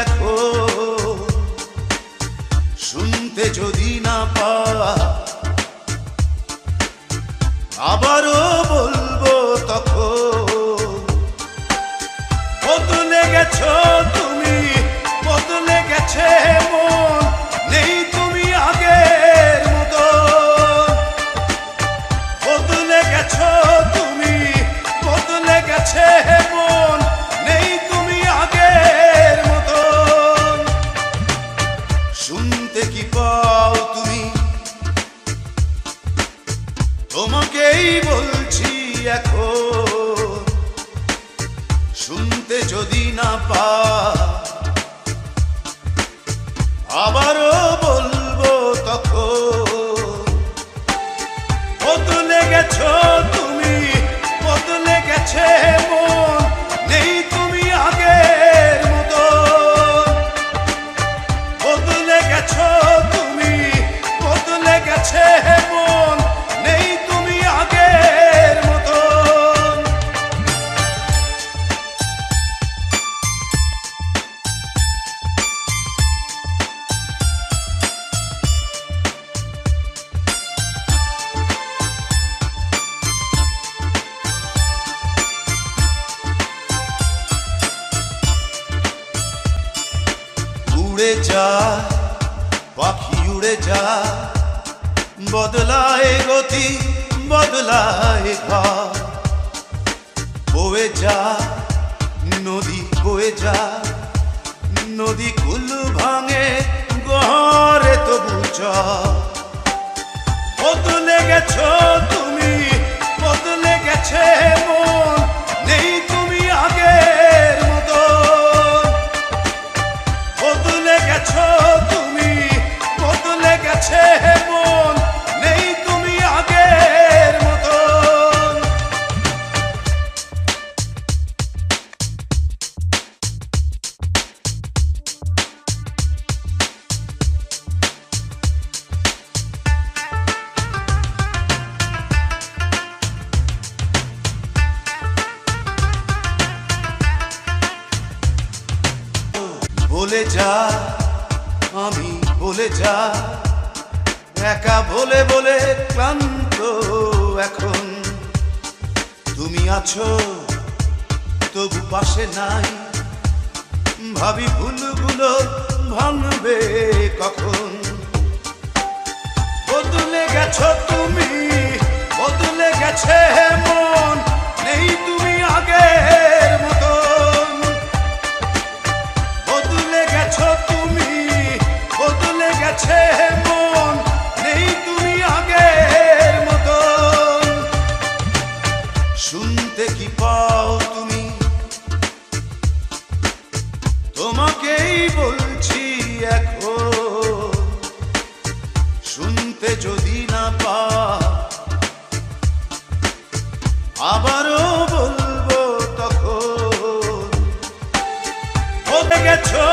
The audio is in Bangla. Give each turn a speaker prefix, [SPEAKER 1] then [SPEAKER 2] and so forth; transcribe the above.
[SPEAKER 1] এখন শুনতে যদি না পা আবারও বলবো তখন বদলে গেছো তুমি, বদলে গেছে মন, নেই তুমি আগের মতো। বদলে গেছো তুমি, বদলে গেছে মন, নেই তুমি আগের মতো। শুনতে কি পাও তুমি, তোমাকেই বলছি এখন শুনতে যদি না পা আবারও বলবো তখন বদলে গেছো তুমি, বদলে গেছে মন, নেই তুমি আগের মতো। বদলে গেছো তুমি, বদলে গেছে মন, নেই তুমি আগের মতো। উড়ে যা পাখি উড়ে যা, বদলায় গতি বদলায় ঘর। বয়ে যা নদী বয়ে যা, নদী কুল ভাঙে গহরে তবু চর। বদলে গেছো তুমি, বদলে গেছে মন, নেই তুমি আগের মতো। বদলে গেছো তুমি, বদলে গেছে মন, নেই তুমি আগের মতো। বলে যা আমি বলে যা, একা বলে বলে ক্লান্ত এখন। তুমি আছো তবু পাশে নাই, ভাবি ভুলগুলো ভাঙবে কখন। বদলে গেছো তুমি, বদলে গেছে মন, নেই তুমি আগের মতন। বদলে গেছো তুমি, বদলে গেছে মন, নেই তুমি আগের মতন। শুনতে কি পাও তুমি, তোমাকেই বলছি এখন শুনতে যদি না পা আবারও বলবো তখন বদলে গেছো।